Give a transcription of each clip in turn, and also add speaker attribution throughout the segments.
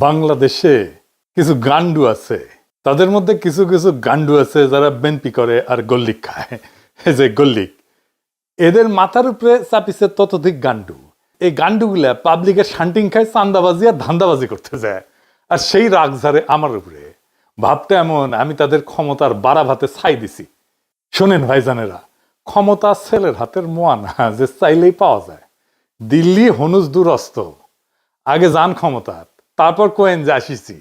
Speaker 1: বাংলাদেশে কিছু গান্ডু আছে, তাদের মধ্যে কিছু কিছু গান্ডু আছে যারা বেনপি করে আর গল্লিক খায়। এই যে গল্লিক, এদের মাথার উপরে চাপিছে ততোধিক গান্ডু। এই গান্ডুগুলা পাবলিকের শান্টিং খায়, চান্দাবাজি আর ধান্দাবাজি করতে যায়, আর সেই রাগ ঝাড়ে আমার উপরে। ভাবতে এমন আমি তাদের ক্ষমতার বাড়া ভাতে ছাই দিছি। শোনেন ভাইজানেরা, ক্ষমতা ছেলের হাতের মোয়া না যে চাইলেই পাওয়া যায়। দিল্লি হনুজ দুরস্ত, আগে যান ক্ষমতার, তারপর কোয়েন যে আসিছি।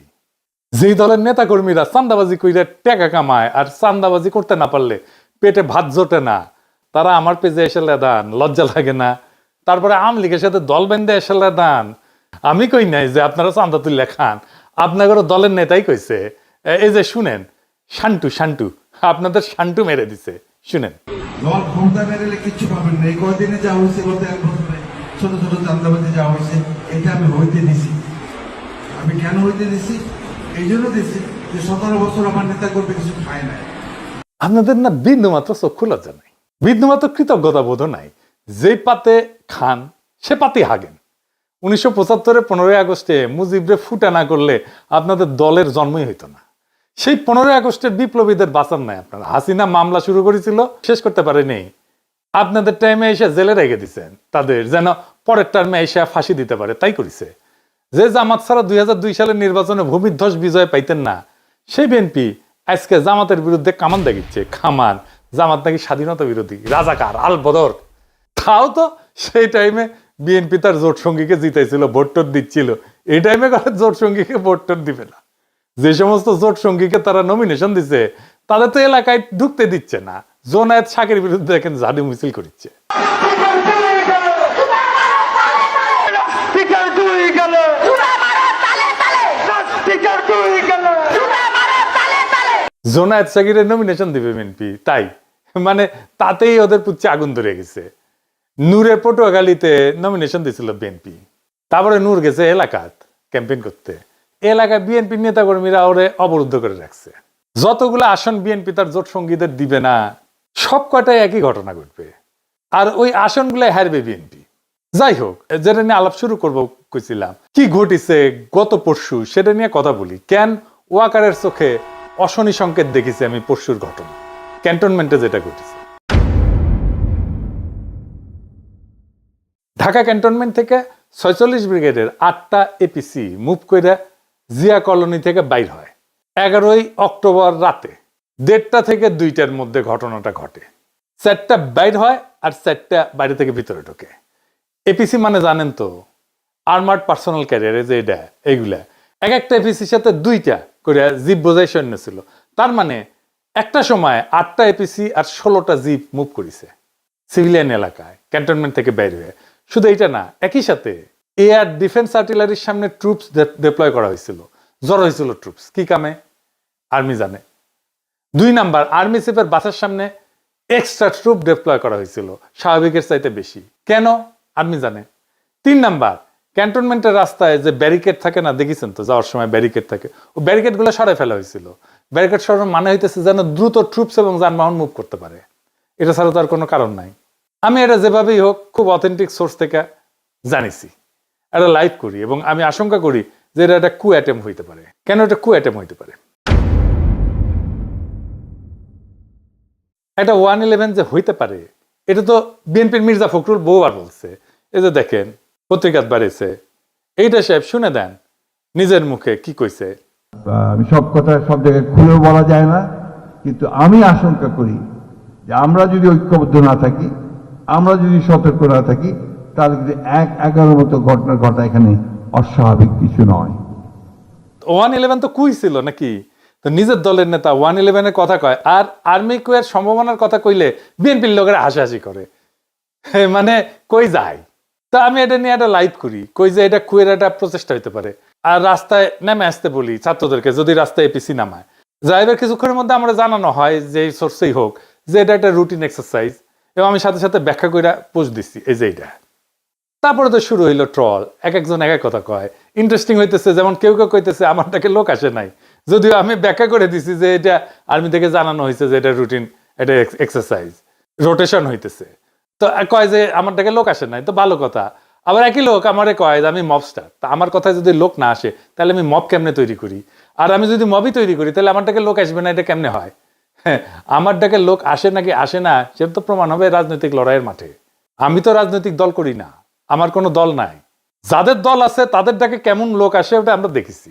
Speaker 1: যেই দলের নেতা কর্মীরা চান্দাবাজি কইরা টাকা কামায় আর চান্দাবাজি করতে না পারলে পেটে ভাত জোটে না, তারা আমার পেজে এসে লেদান, লজ্জা লাগে না? তারপরে আওয়ামী লীগের সাথে দল বেঁধে এসে লেদান। আমি কই নাই যে আপনারা চান্দা তুলে খান, আপনাদের দলের নেতাই কইছে। এই যে শুনেন, শান্টু শান্টু আপনাদের শান্টু মেরে দিছে, শুনেন।
Speaker 2: দল ক্ষমতা মেরেলে কিচ্ছু পাবেন না। এই কয়দিনে যা হয়েছে, গত এক বছরে ছোট ছোট চান্দাবাজি যা হয়েছে, এটা আমি হইতে দিছি। আমি কেন হইতে দিছি? এই জন্য দিছি যে 17 বছর আমার নেতা করবে কিছু খায় নাই।
Speaker 1: আপনাদের না বিন্দুমাত্র চক্ষু লজ্জা নাই, বিন্দুমাত্র কৃতজ্ঞতা বোধ নাই। যে পাতে খান সে পাতে হাগেন। 1975 15ই আগস্টে মুজিবরে ফুটা না করলে আপনাদের দলের জন্মই হইতো না। সেই 15ই আগস্টের বিপ্লবীদের বাঁচান নাই আপনারা। হাসিনা মামলা শুরু করেছিল, শেষ করতে পারেনি। আপনাদের টাইমে এসে জেলে রেখে দিচ্ছেন তাদের, যেন পরের টার্মে এসে ফাঁসি দিতে পারে, তাই করেছে। যে জামাত ছাড়া 2002 সালের নির্বাচনে ভূমিধ্বস বিজয় পাইতেন না, সেই বিএনপি আজকে জামাতের বিরুদ্ধে কামান দেখিচ্ছে। খামান জামাত নাকি স্বাধীনতা বিরোধী, রাজাকার, আল বদর। তাও তো সেই টাইমে বিএনপি তার জোট সঙ্গীকে জিতাইছিল, ভোট টোট দিচ্ছিল। এই টাইমে জোট সঙ্গীকে ভোট টোট দিবে না। যে সমস্ত জোট সঙ্গীকে তারা নমিনেশন দিচ্ছে, তাদের তো এলাকায় ঢুকতে দিচ্ছে না। জোনায়েত শাকের বিরুদ্ধে দেখেন ঝাড়ু মিছিল করছে। জোনায়েত শাকিরের নমিনেশন দিবে বিএনপি, তাই মানে তাতেই ওদের পুচ্ছে আগুন ধরে গেছে। নূরের পটুয়াখালীতে নমিনেশন দিয়েছিল বিএনপি, তারপরে নূর গেছে এলাকাত ক্যাম্পেইন করতে। এলাকায় বিএনপি নেতা কর্মীরা ওরে অবরুদ্ধ করে রাখছে। যতগুলো আসন বিএনপি তার জোট সঙ্গীদের দিবে না, সব কটাই একই ঘটনা ঘটবে, আর ওই আসনগুলো হারবে বিএনপি। যাই হোক, যেটা নিয়ে আলাপ শুরু করবো কইছিলাম, কি ঘটিছে গত পরশু সেটা নিয়ে কথা বলি। কেন ওয়াকারের চোখে অশনি সংকেত দেখেছি আমি পরশুর ঘটনা, ক্যান্টনমেন্টে যেটা ঘটেছে। ঢাকা ক্যান্টনমেন্ট থেকে 46 ব্রিগেডের 8টা এপিসি মুভ করে জিয়া কলোনি থেকে বাইর হয় 11ই অক্টোবর রাতে 1:30 থেকে 2টার মধ্যে ঘটনাটা ঘটে। 4টা বাইর হয় আর 4টা বাইরে থেকে ভিতরে ঢোকে। এপিসি মানে জানেন তো, আর্মার্ড পার্সোনাল ক্যারিয়ারে, যে এটা এইগুলা এক একটা এপিসির সাথে 2টা করে জিপ বোঝাই সৈন্য ছিল। তার মানে একটা সময় 8টা এপিসি আর 16টা জিপ মুভ করেছে সিভিলিয়ান এলাকায় ক্যান্টনমেন্ট থেকে বাইর হয়ে। শুধু এইটা না, একই সাথে এয়ার ডিফেন্স আর্টিলারির সামনে ট্রুপস ডিপ্লয় করা হয়েছিল। জড়ো হয়েছিল ট্রুপস, কি কামে আর্মি জানে। 2 নাম্বার, আর্মি চিফের বাসার সামনে এক্সট্রা ট্রুপ ডিপ্লয় করা হয়েছিল, স্বাভাবিকের চাইতে বেশি। কেন আর্মি জানে। 3 নাম্বার, ক্যান্টনমেন্টের রাস্তায় যে ব্যারিকেড থাকে না, দেখেছেন তো যাওয়ার সময় ব্যারিকেড থাকে, ও ব্যারিকেড গুলো সরাই ফেলা হয়েছিল। ব্যারিকেড সরানোর মানে হইতেছে যেন দ্রুত ট্রুপস এবং যানবাহন মুভ করতে পারে। এটা ছাড়া তো আর কোনো কারণ নাই। আমি এটা যেভাবেই হোক খুব অথেন্টিক সোর্স থেকে জানিছি, এটা লাইভ করি, এবং আমি আশঙ্কা করি যে এটা একটা কু অ্যাটেম্প হইতে পারে। কেন এটা কু অ্যাটেম্প হইতে পারে? এটা 111 যে হইতে পারে, এটা তো বিএনপির মির্জা ফখরুল বহুবার বলছে। এই যে দেখেন পত্রিকাত বাড়িছে, এইটা সাহেব শুনে দেন নিজের মুখে কি কইছে।
Speaker 3: আমি সব কথা সব জায়গায় খুলে বলা যায় না, কিন্তু আমি আশঙ্কা করি যে আমরা যদি ঐক্যবদ্ধ না থাকি, আমরা যদি সতর্ক না থাকি, তাহলে কিন্তু 1-11 মতো ঘটনা ঘটা এখানে অস্বাভাবিক কিছু নয়।
Speaker 1: 111 তো কুই ছিল নাকি? তো নিজের দলের নেতা 111 এর কথা কয়, আর আর্মি কুয়ের সম্ভাবনার কথা কইলে বিএনপির লোকেরা হাসাহাসি করে। মানে কই যায়। তা আমি এটা নিয়ে একটা লাইভ করি, কই যে এটা কুয়ের একটা প্রচেষ্টা হইতে পারে। আর রাস্তায় নেমে আসতে বলি ছাত্রদেরকে, যদি রাস্তায় এপিসি নামায়। যাইবার কিছুক্ষণের মধ্যে আমরা জানানো হয় যে সোর্সেই হোক যে এটা একটা রুটিন এক্সারসাইজ, এবং আমি সাথে সাথে ব্যাখ্যা করে পোস্ট দিচ্ছি এই যে এইটা। তারপরে তো শুরু হইলো ট্রল, একজন এক এক কথা কয়। ইন্টারেস্টিং হইতেছে, যেমন কেউ কেউ কইতেছে আমারটাকে লোক আসে নাই, যদিও আমি ব্যাখ্যা করে দিছি যে এটা আর্মি থেকে জানানো হয়েছে যে এটা রুটিন, এটা এক্সারসাইজ, রোটেশন হইতেছে। তো কয় যে আমারটাকে লোক আসে নাই, তো ভালো কথা। আবার একই লোক আমারে কয় যে আমি মবস্টার, তা আমার কথায় যদি লোক না আসে তাহলে আমি মব কেমনে তৈরি করি? আর আমি যদি মবই তৈরি করি তাহলে আমার ডাকে লোক আসবে না, এটা কেমনে হয়? হ্যাঁ, আমার ডাকে লোক আসে নাকি আসে না সেটা তো প্রমাণ হবে রাজনৈতিক লড়াইয়ের মাঠে। আমি তো রাজনৈতিক দল করি না, আমার কোনো দল নাই। যাদের দল আছে তাদের ডাকে কেমন লোক আসে ওটা আমরা দেখেছি,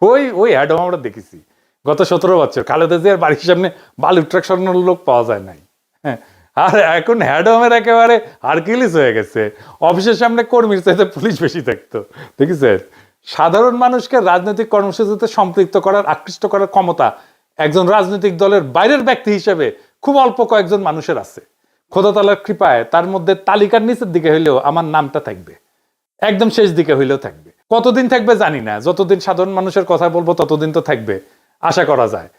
Speaker 1: ওই ওই অ্যাডম আমরা দেখেছি গত 17 বছর। খালেদা জিয়ার বাড়ির সামনে বালু ট্রাক সরানোর লোক পাওয়া যায় নাই। হ্যাঁ, আর এখন হ্যাডমের একেবারে হারকিউলিস হয়ে গেছে, অফিসের সামনে কর্মীর চাইতে পুলিশ বেশি থাকতো, দেখেছেন? সাধারণ মানুষকে রাজনৈতিক কর্মসূচিতে সম্পৃক্ত করার, আকৃষ্ট করার ক্ষমতা একজন রাজনৈতিক দলের বাইরের ব্যক্তি হিসেবে খুব অল্প কয়েকজন মানুষের আছে। খোদা তাআলার কৃপায় তার মধ্যে তালিকার নিচের দিকে হইলেও আমার নামটা থাকবে, একদম শেষ দিকে হইলেও থাকবে। কতদিন থাকবে জানি না, যতদিন সাধারণ মানুষের কথা বলবো ততদিন তো থাকবে, আশা করা যায়।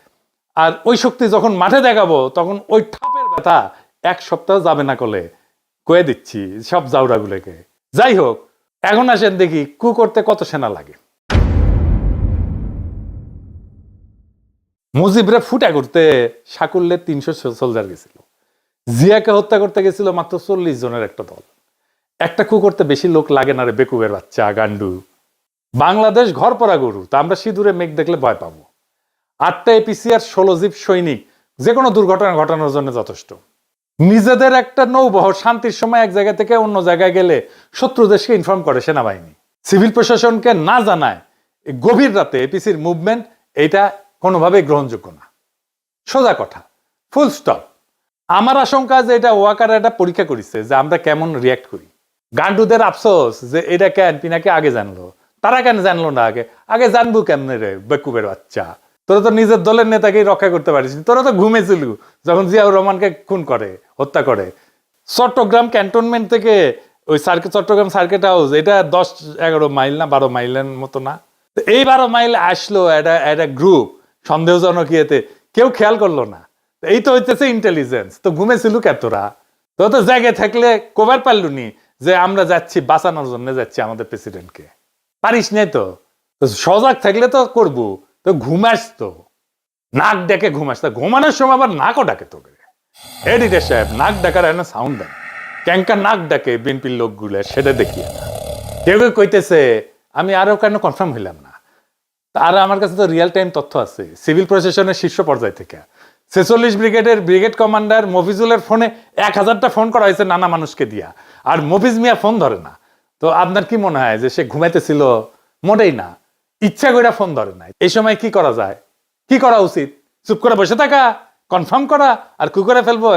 Speaker 1: আর ওই শক্তি যখন মাঠে দেখাবো তখন ওই ঠাপের ব্যথা 1 সপ্তাহ যাবে না, কলে কয়ে দিচ্ছি সব জাউরাগুলোকে। যাই হোক, এখন আসেন দেখি কু করতে কত সেনা লাগে। মুজিবরে ফুটা করতে সাকুল্যে 300 সোলজার গেছিল, জিয়াকে হত্যা করতে গেছিল মাত্র 40 জনের একটা দল। একটা কু করতে বেশি লোক লাগে না রে বেকুবের বাচ্চা গান্ডু। বাংলাদেশ ঘর পরা গরু, তা আমরা সিঁদুরে মেঘ দেখলে ভয় পাবো। 8টা এপিসি আর 16 জিপ সৈনিক যে কোনো দুর্ঘটনা ঘটানোর জন্য যথেষ্ট। নিজেদের একটা নৌবহর শান্তির সময় এক জায়গা থেকে অন্য জায়গায় গেলে শত্রু দেশকে ইনফর্ম করে সেনাবাহিনী, সিভিল প্রশাসনকে না জানায় এই গভীর রাতে এপিসির মুভমেন্ট, এটা কোনোভাবেই গ্রহণযোগ্য না। সোজা কথা, ফুল স্টপ। আমার আশঙ্কা যে এটা ওয়াকার একটা পরীক্ষা করেছে যে আমরা কেমন রিয়াক্ট করি। গান্ডুদের আফসোস যে এটা কেন পিনাকে আগে জানলো, তারা কেন জানলো না আগে? আগে জানবো কেমনে রে বেকুবের বাচ্চা, তোরা তো নিজের দলের নেতাকেই রক্ষা করতে পারিস, তোরা তো ঘুমেছিল যখন জিয়াউর রহমানকে খুন করে, হত্যা করে। চট্টগ্রাম ক্যান্টনমেন্ট থেকে ওই চট্টগ্রাম সার্কিট হাউস, এটা 10-11 মাইল না 12 মাইলের মতো না? এই 12 মাইল আসলো একটা গ্রুপ সন্দেহজনক ইয়েতে, কেউ খেয়াল করলো না। এই তো হইতেছে ইন্টেলিজেন্স। তো ঘুমেছিল কে তোরা? তো তো জায়গায় থাকলে কবার পারলুনি যে আমরা যাচ্ছি বাঁচানোর জন্য, যাচ্ছি আমাদের প্রেসিডেন্টকে? পারিস নাই তো। সজাগ থাকলে তো করবো, তো ঘুমাস তো, নাক ডেকে ঘুমাস। তা ঘুমানোর সময় আবার নাকও ডাকে তোকে। এডিটর সাহেব, নাক ডাকার একটা সাউন্ড দেন, ক্যাঙ্কা নাক ডাকে বিএনপির লোকগুলো, সেটা দেখিয়ে না। কেউ কেউ কইতেছে, আমি আরো কেন কনফার্ম হইলাম না, আর আমার কাছে তো রিয়েল টাইম তথ্য আছে সিভিল প্রশাসনের শীর্ষ পর্যায় থেকে। 46 ব্রিগেডের ব্রিগেড কমান্ডার মফিজুলের ফোনে 1000টা ফোন করা হয়েছে নানা মানুষকে দিয়া, আর মফিজ মিয়া ফোন ধরে না। তো আপনার কি মনে হয় যে সে ঘুমাইতেছিল? মোটেই না, ইচ্ছা করে ফোন ধরে না। এই সময় কি করা যায়, কি করা উচিত? চুপ করে বসে থাকা, কনফার্ম করা, আর কি করে ফেলবো?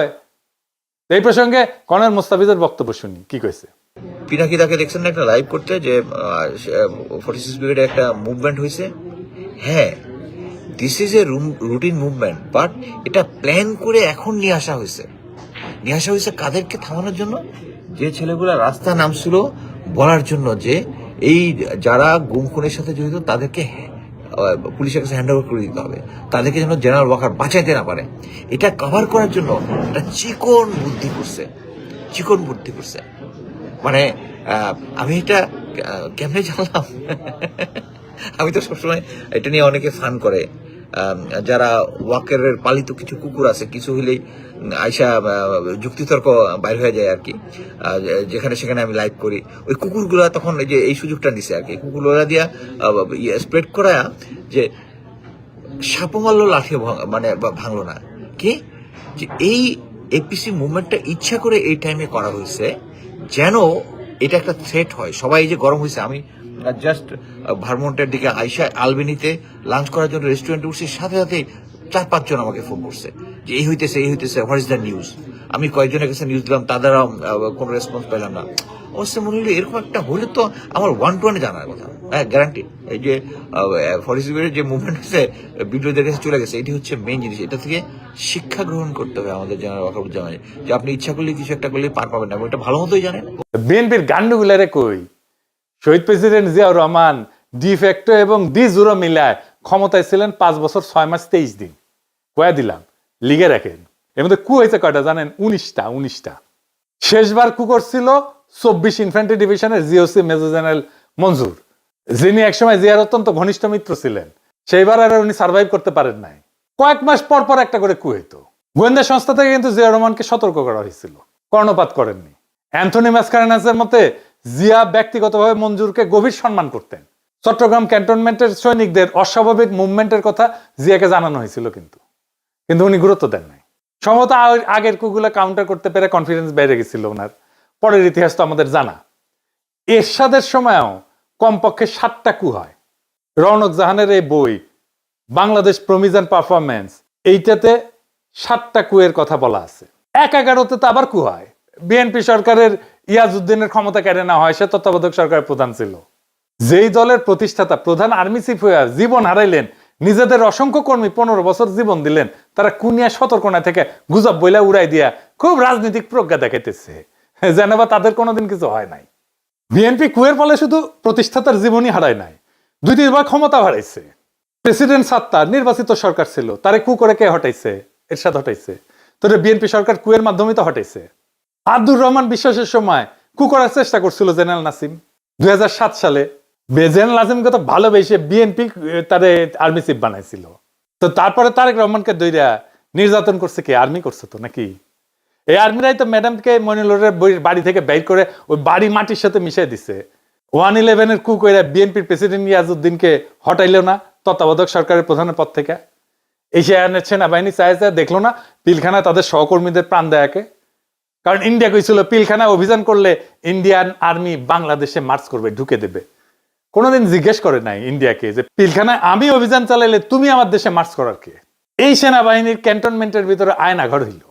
Speaker 1: এই প্রসঙ্গে কর্নেল মোস্তাফিজের বক্তব্য শুনি, কি কইছে।
Speaker 4: পিনাকি তাকে দেখছেন না একটা লাইভ করতে, যে 46 ব্রিগেডে একটা মুভমেন্ট হয়েছে। হ্যাঁ, this is a routine movement, but এটা প্ল্যান করে এখন নিয়ে আসা হয়েছে। কাদেরকে থামানোর জন্য? যে ছেলেগুলা রাস্তা নামছিল বলার জন্য যে এই যারা গুম খুনের সাথে জড়িত তাদেরকে পুলিশের কাছে হ্যান্ড ওভার করে দিতে হবে, তাদেরকে যেন জেনারেল ওয়াকার বাঁচাইতে না পারে। এটা কভার করার জন্য একটা চিকন বুদ্ধি করছে। মানে আমি এটা কেমনে জানলাম? আমি তো সবসময় এটা নিয়ে অনেকে ফান করে, যারা ওয়াকারের পালিত কিছু কুকুর আছে, কিছু হইলেই আইসা যুক্তিতর্ক বাইর হয়ে যায় আর কি, যেখানে সেখানে আমি লাইভ করি। ওই কুকুরগুলা তখন এই সুযোগটা নিছে আর কি, কুকুরগুলা দিয়া স্প্রেড করা যে সাপও মারলো লাঠি মানে ভাঙলো না, কি যে এই এপিসি মুভমেন্টটা ইচ্ছা করে এই টাইমে করা হয়েছে যেন এটা একটা থ্রেট হয়। সবাই যে গরম হয়েছে, আমি জাস্ট ভারমন্টের দিকে আইসা আলবেনিতে লাঞ্চ করার জন্য রেস্টুরেন্টে উঠছি, সাথে সাথে 4-5 জন আমাকে ফোন করছে যে এই হইতেছে, হোয়াট ইজ দ্য নিউজ। আমি কয়েকজনের কাছে নিউজ দিলাম, তাদেরও কোনো রেসপন্স পেলাম না। অবশ্যই মনে হলো এরকম একটা হলে তো আমার 1-to-1 জানার কথা। হ্যাঁ, গ্যারান্টি। এই যে 46 ব্রিগেডের যে মুভমেন্ট হচ্ছে বিদ্রোহীদের কাছে চলে গেছে, এটি হচ্ছে মেইন জিনিস। এটা থেকে শিক্ষা গ্রহণ করতে হবে আমাদের জেনারেল ওয়াকারুজ্জামান, যে আপনি ইচ্ছা করলে কিছু একটা করলে পার পাবেন না, এবং এটা ভালো মতোই জানেন।
Speaker 1: বিএনপির গান্ডুগুলারে কই, শহীদ প্রেসিডেন্ট জিয়াউর রহমান ডিফ্যাক্টো এবং ডি জুরো মিলায় ক্ষমতায় ছিলেন 5 বছর 6 মাস 23 দিন। কয়া দিলাম, লিগে রাখেন। এর মধ্যে কু হয়েছে কয়টা জানেন? 19টা। শেষবার কু করছিল 24 ইনফ্যান্ট্রি ডিভিশনের জিওসি মেজর জেনারেল মঞ্জুর, যিনি একসময় জিয়ার অত্যন্ত ঘনিষ্ঠ মিত্র ছিলেন। সেইবার আর উনি সার্ভাইভ করতে পারেন নাই। কয়েক মাস পর পর একটা করে কু হইতো। গোয়েন্দা সংস্থা থেকে কিন্তু জিয়াউর রহমানকে সতর্ক করা হয়েছিল, কর্ণপাত করেননি। অ্যান্থনি ম্যাসকারেনাসের মতে জিয়া ব্যক্তিগতভাবে মঞ্জুরকে গভীর সম্মান করতেন। চট্টগ্রাম ক্যান্টনমেন্টের সৈনিকদের অস্বাভাবিক মুভমেন্টের কথা জিয়াকে জানানো হয়েছিল, কিন্তু উনি গুরুত্ব দেন নাই। সম্ভবত আগের কুগুলা কাউন্টার করতে পেরে কনফিডেন্স বেড়ে গেছিল ওনার। পরের ইতিহাস তো আমাদের জানা। এরশাদের সময়ও কমপক্ষে 7টা কু হয়। রওনক জাহানের এই বই বাংলাদেশ প্রমিজ অ্যান্ড পারফরমেন্স, এইটাতে 7টা কুয়ের কথা বলা আছে। 11-তে তো আবার কু হয়। বিএনপি সরকারের ইয়াজউদ্দিনের ক্ষমতা কেড়ে নেওয়া হয়, সে তত্ত্বাবধায়ক সরকারের প্রধান ছিল। যেই দলের প্রতিষ্ঠাতা প্রধান আর্মি চিফ হয়ে জীবন হারাইলেন, নিজেদের অসংখ্য কর্মী 15 বছর জীবন দিলেন, তারা কুনিয়া সতর্কনা থেকে গুজব বইলা উড়াই দিয়া খুব রাজনৈতিক প্রজ্ঞা দেখাইতেছে, যেন বা তাদের কোনোদিন কিছু হয় নাই। বিএনপি কুয়ের ফলে শুধু প্রতিষ্ঠাতার জীবনই হারায় নাই, 2-3 বার ক্ষমতা হারাইছে। প্রেসিডেন্ট সাত্তার নির্বাচিত সরকার ছিল, তারে কু করে কে হটাইছে? এরশাদ হটাইছে। তোরে বিএনপি সরকার কুয়ের মাধ্যমে তো হটাইছে। আব্দুর রহমান বিশ্বাসের সময় কু করার চেষ্টা করছিল জেনারেল নাসিম। 2007 সালে জেনারেল নাসিমকে তো ভালোবেসে বিএনপি তারে আর্মি চিফ বানাইছিল। তো তারপরে তারেক রহমানকে দইরা নির্যাতন করছে কে? আর্মি করছে তো নাকি? এই আর্মিরাই তো ম্যাডামকে মনিলরের বাড়ি থেকে বের করে ওই বাড়ি মাটির সাথে মিশিয়ে দিছে। 111-এর কু কইরা বিএনপির প্রেসিডেন্ট ইয়াজউদ্দিনকে হটাইলো না তত্ত্বাবধায়ক সরকারের প্রধানের পদ থেকে। এশিয়ানের সেনাবাহিনী চাইছে, দেখলো না পিলখানা তাদের সহকর্মীদের প্রাণ দেয়াকে? কারণ ইন্ডিয়া কইছিল পিলখানা অভিযান করলে ইন্ডিয়ান আর্মি বাংলাদেশে মার্চ করবে, ঢুকে দেবে। কোনোদিন জিজ্ঞেস করে নাই ইন্ডিয়াকে যে পিলখানায় আমি অভিযান চালাইলে তুমি আমার দেশে মার্চ করার কে? এই সেনাবাহিনীর ক্যান্টনমেন্টের ভিতরে আয়নাঘর হইল।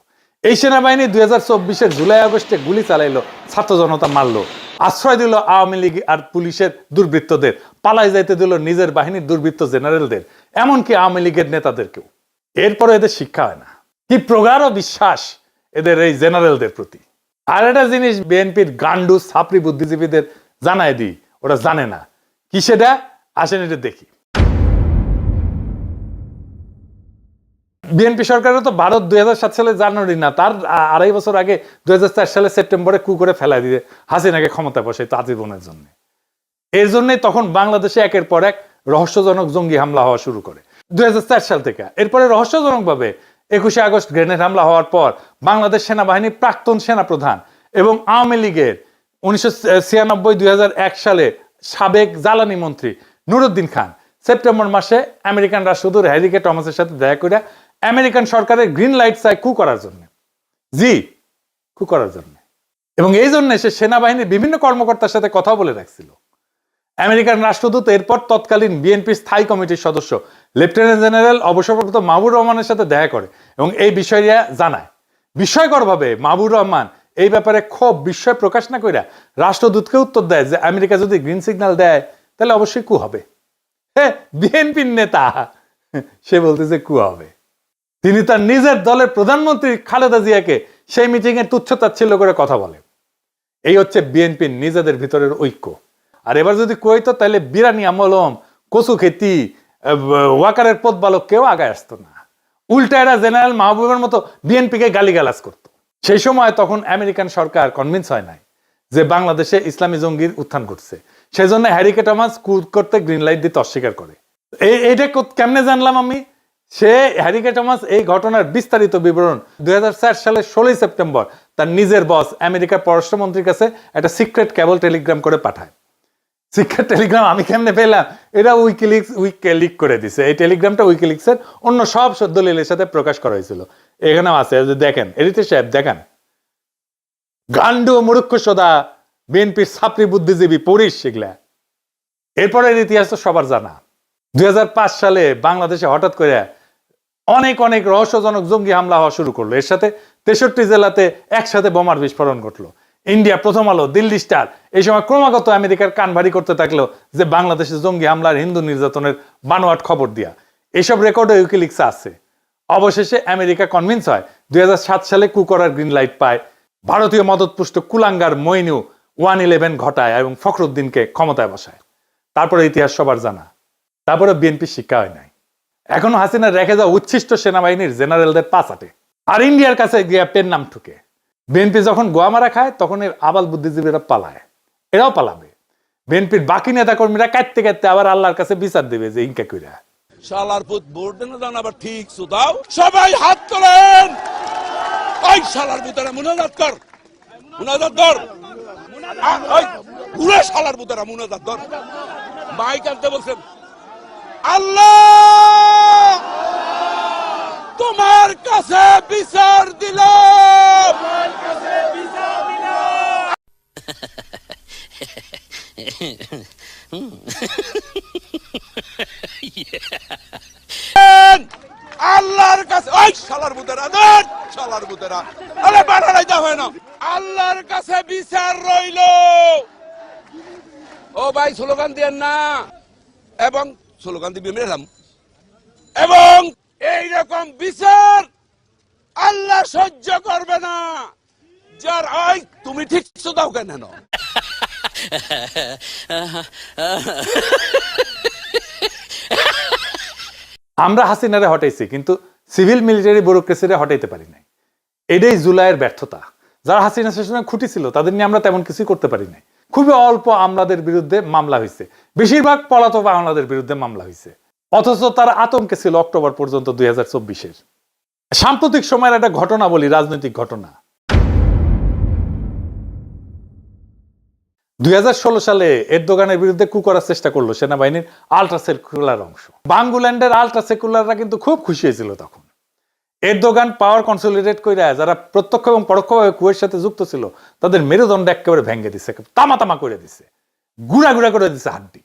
Speaker 1: এই সেনাবাহিনী 2024-এর জুলাই আগস্টে গুলি চালাইলো, ছাত্র জনতা মারলো, আশ্রয় দিল আওয়ামী লীগ আর পুলিশের দুর্বৃত্তদের, পালাই যাইতে দিল নিজের বাহিনীর দুর্বৃত্ত জেনারেলদের, এমনকি আওয়ামী লীগের নেতাদেরকেও। এরপরে এদের শিক্ষা হয় না। কি প্রগাঢ় বিশ্বাস এদের এই জেনারেলদের প্রতি। আর একটা জিনিস বিএনপির গান্ডু ছাপরি বুদ্ধিজীবীদের জানায় দিই, ওরা জানে না কি সেটা। আসেন এটা দেখি। বিএনপি সরকারও তো ভারত 2007 সালে জানুয়ারি না, তার 2.5 বছর আগে 2004 সালে সেপ্টেম্বরে কু করে ফেলাই দিয়ে হাসিনাকে ক্ষমতা বসাই তো আজীবনের জন্য। এর জন্যই তখন বাংলাদেশে একের পর এক রহস্যজনক জঙ্গি হামলা হওয়া শুরু করে 2004 সাল থেকে। এরপরে রহস্যজনক ভাবে 21শে আগস্ট গ্রেনেড হামলা হওয়ার পর বাংলাদেশ সেনাবাহিনীর প্রাক্তন সেনাপ্রধান এবং আওয়ামী লীগের 1996-2001 সালে সাবেক জ্বালানি মন্ত্রী নুরুদ্দিন খান সেপ্টেম্বর মাসে আমেরিকান রাষ্ট্রদূত হ্যারি কে টমাসের সাথে দেখা করে আমেরিকান সরকারের গ্রিন লাইট চায় কু করার জন্য। কু করার জন্য। এবং এই জন্য সে সেনাবাহিনীর বিভিন্ন কর্মকর্তার সাথে কথা বলে রাখছিল। আমেরিকান রাষ্ট্রদূত এরপর তৎকালীন বিএনপির স্থায়ী কমিটির সদস্য লেফটেন্যান্ট জেনারেল অবসরপ্রাপ্ত মাহবুবুর রহমানের সাথে দেখা করে এবং এই বিষয়টা জানায়। বিস্ময়করভাবে মাহবুবুর রহমান এই ব্যাপারে খুব বিস্ময় প্রকাশ না কইরা রাষ্ট্রদূতকে উত্তর দেয় যে আমেরিকা যদি গ্রিন সিগন্যাল দেয় তাহলে অবশ্যই কু হবে। হ্যাঁ, বিএনপির নেতা সে বলতেছে কু হবে। তিনি তার নিজের দলের প্রধানমন্ত্রী খালেদা জিয়াকে সেই মিটিং এ তুচ্ছতাচ্ছিল্য করে কথা বলে। এই হচ্ছে বিএনপির নিজেদের ভিতরের ঐক্য। আর এবার যদি কইতো তাহলে বিরানি আমলম, কচু খেতি, ওয়াকারের পথবালক কেউ আগায় আসতো না। উল্টা এরা জেনারেল মাহবুবের মতো বিএনপিকে গালিগালাজ করতো। সেই সময় তখন আমেরিকান সরকার কনভিন্স হয় নাই যে বাংলাদেশে ইসলামী জঙ্গির উত্থান ঘটছে। সেই জন্য হ্যারি কে টমাস করতে গ্রিন লাইট দিতে অস্বীকার করে। এইটা কেমনে জানলাম আমি? সে হ্যারি কে টমাস এই ঘটনার বিস্তারিত বিবরণ 2004 সালের 16 সেপ্টেম্বর তার নিজের বস আমেরিকার পররাষ্ট্রমন্ত্রীর কাছে একটা সিক্রেট কেবল টেলিগ্রাম করে পাঠায়। সিক্রেট টেলিগ্রাম আমি কেমনে পেলাম? এটা উইকিলিক করে দিছে। এই টেলিগ্রামটা উইকিলিক্সের অন্য সব দলিলের সাথে প্রকাশ করা হয়েছিল। এখানেও আছে, দেখেন এডিটর সাহেব দেখেন। গান্ডু মূর্খ সদা বিএনপির ছাত্রী বুদ্ধিজীবী পড়িস সেগুলা। এরপরের ইতিহাস তো সবার জানা। 2005 সালে বাংলাদেশে হঠাৎ করে অনেক অনেক রহস্যজনক জঙ্গি হামলা হওয়া শুরু করলো। এর সাথে 63 জেলাতে একসাথে বোমার বিস্ফোরণ ঘটলো। ইন্ডিয়া, প্রথম আলো, দিল্লি স্টার এই সময় ক্রমাগত আমেরিকার কান ভারী করতে থাকলো যে বাংলাদেশে জঙ্গি হামলার, হিন্দু নির্যাতনের বানোয়াট খবর দিয়া। এইসব রেকর্ডে উইকিলিক্সে আছে। অবশেষে আমেরিকা কনভিন্স হয়, 2007 সালে কু করার গ্রিন লাইট পায়। ভারতীয় মদতপুষ্ট কুলাঙ্গার মইনু 111 ঘটায় এবং ফখরুদ্দিনকে ক্ষমতায় বসায়। তারপরে ইতিহাস সবার জানা। তারপরে বিএনপি শিক্ষা হয় নাই। এখনো হাসিনা রেখে যাওয়া উচ্ছিষ্ট সেনাবাহিনীর জেনারেলদের পা চাটে আর ইন্ডিয়ার কাছে গিয়ে পেন নাম ঠুকে। বিএনপি যখন গোয়া মারা খায় তখন এর আবাল বুদ্ধিজীবীরা পালায়, এরাও পালাবে। বিএনপির বাকি নেতা কর্মীরা কাটতে কাটতে আবার আল্লাহর কাছে বিচার দেবে যে ইনকা কইরা।
Speaker 5: শালার পুত ভোট দেন জান আবার ঠিক সুদাও। সবাই হাত তোলেন। ওই শালার পুতরা মুনাজাত কর, মুনাজাত কর। ওই উড়ে শালার বুতারা মুনাজাত ধর মাইক আনতে বলছেন আল্লাহ তোমার কাছে বিচার দিলাম আল্লাহর কাছে ওই শালার বুতারা ধর শালার বুতারা আরে বাড়াই দাও হয় না আল্লাহর কাছে বিচার রইল ও ভাই স্লোগান দেন না এবং স্লোগান দিবি মেলাম এবং এই রকম বিচার আল্লাহ সহ্য করবে না যার ওই তুমি ঠিক দাও কেন
Speaker 1: আমরা হাসিনারে হটাইছি কিন্তু সিভিল মিলিটারি ব্যুরোক্রেসিরে হটাইতে পারি নাই। এটাই জুলাইয়ের ব্যর্থতা। যারা হাসিনা শাসনে খুঁটি ছিল তাদের নিয়ে আমরা তেমন কিছু করতে পারি নাই। খুবই অল্প আমলাদের বিরুদ্ধে মামলা হয়েছে, বেশিরভাগ পলাতক আমলাদের বিরুদ্ধে মামলা হয়েছে, অথচ তার আতঙ্কে ছিল অক্টোবর পর্যন্ত 2024-এর। সাম্প্রতিক সময়ের একটা ঘটনা বলি, রাজনৈতিক ঘটনা। 2016 সালে এরদোগানের বিরুদ্ধে কু করার চেষ্টা করলো সেনাবাহিনীর আলট্রা সেকুলার অংশ। বাঙ্গুল্যান্ডের আলট্রা সেকুলাররা কিন্তু খুব খুশি হয়েছিল তখন। এরদোগান পাওয়ার কনসলিডেট করে যারা প্রত্যক্ষ এবং পরোক্ষভাবে কুয়ের সাথে যুক্ত ছিল তাদের মেরুদণ্ড একেবারে ভেঙে দিছে, তামা তামা করে দিছে, গুড়া গুড়া করে দিছে হাড্ডি।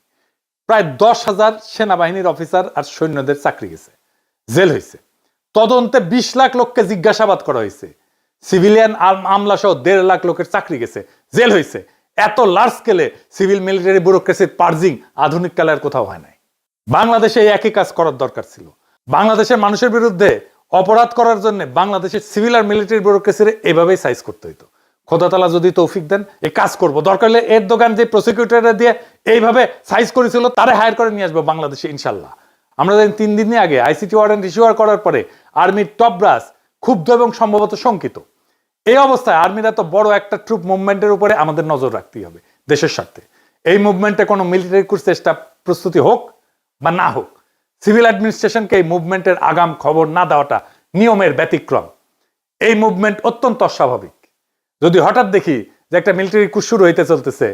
Speaker 1: প্রায় 10,000 সেনাবাহিনীর অফিসার আর সৈন্যদের চাকরি গেছে, জেল হয়েছে। তদন্তে 20 লাখ লোককে জিজ্ঞাসাবাদ করা হয়েছে, সিভিলিয়ান আমলা সহ 1.5 লাখ লোকের চাকরি গেছে, জেল হয়েছে। এত লার্জ স্কেলে সিভিল মিলিটারি ব্যুরোক্রেসির পার্জিং আধুনিক কালে আর কোথাও হয় নাই। বাংলাদেশে এই একই কাজ করার দরকার ছিল। বাংলাদেশের মানুষের বিরুদ্ধে অপরাধ করার জন্য বাংলাদেশের সিভিল আর মিলিটারি ব্যুরোক্রেসির এভাবেই সাইজ করতে হইতো। খোদা তাআলা যদি তৌফিক দেন এই কাজ করব, দরকার হলে এরদোগান যে প্রসিকিউটর দিয়ে এইভাবে সাইজ করেছিল তারে হায়ার করে নিয়ে আসবো বাংলাদেশে ইনশাল্লাহ। আমরা জানি 3 দিন আগে আইসিটি ওয়ারেন্ট ইস্যুয়ার করার পরে আর্মির টপ ব্রাস ক্ষুব্ধ এবং সম্ভবত শঙ্কিত। এই অবস্থায় আর্মির এত বড় একটা ট্রুপ মুভমেন্টের উপরে আমাদের নজর রাখতেই হবে দেশের স্বার্থে। এই মুভমেন্টে কোনো মিলিটারি চেষ্টা প্রস্তুতি হোক বা না হোক, সিভিল অ্যাডমিনিস্ট্রেশনকে এই মুভমেন্টের আগাম খবর না দেওয়াটা নিয়মের ব্যতিক্রম। এই মুভমেন্ট অত্যন্ত অস্বাভাবিক। যদি হঠাৎ দেখি যে একটা মিলিটারি কু শুরু হইতে চলতেছে,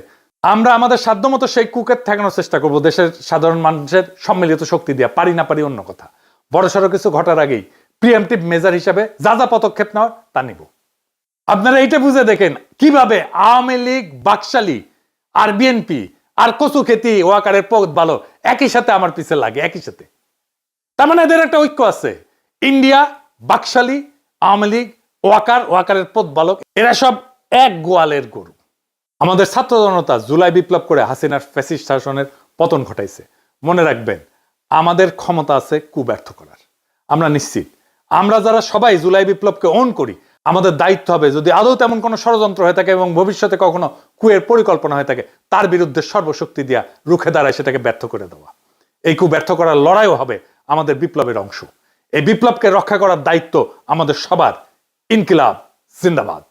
Speaker 1: আমরা আমাদের সাধ্যমতো সেই কুকে ঠেকানোর চেষ্টা করব দেশের সাধারণ মানুষের সম্মিলিত শক্তি দিয়া। পারি না পারি অন্য কথা, বড়সড় কিছু ঘটার আগেই প্রিএমটিভ মেজার হিসাবে যা যা পদক্ষেপ নেওয়ার তা নিব। আপনারা এইটা বুঝে দেখেন কিভাবে আওয়ামী লীগ, বাকশালী আর বিএনপি আর কচু খেতি ওয়াকারের পদ ভালো একই সাথে আমার পিছে লাগে, একই সাথে। তার মানে এদের একটা ঐক্য আছে। ইন্ডিয়া, বাকশালী, আওয়ামী লীগ, ওয়াকারের পদ বালক, এরা সব এক গোয়ালের গরু। আমাদের ছাত্র জনতা জুলাই বিপ্লব করে হাসিনার ফ্যাসিস্ট শাসনের পতন ঘটাইছে। মনে রাখবেন, আমাদের ক্ষমতা আছে কু ব্যর্থ করার। আমরা নিশ্চিত আমরা যারা সবাই জুলাই বিপ্লবকে অন করি, আমাদের দায়িত্ব হবে যদি আদৌ তেমন কোনো ষড়যন্ত্র হয়ে থাকে এবং ভবিষ্যতে কখনো কুয়ের পরিকল্পনা হয়ে থাকে, তার বিরুদ্ধে সর্বশক্তি দিয়া রুখে দাঁড়ায় সেটাকে ব্যর্থ করে দেওয়া। এই কু ব্যর্থ করার লড়াইও হবে আমাদের বিপ্লবের অংশ। এই বিপ্লবকে রক্ষা করার দায়িত্ব আমাদের সবার। ইনকিলাব জিন্দাবাদ।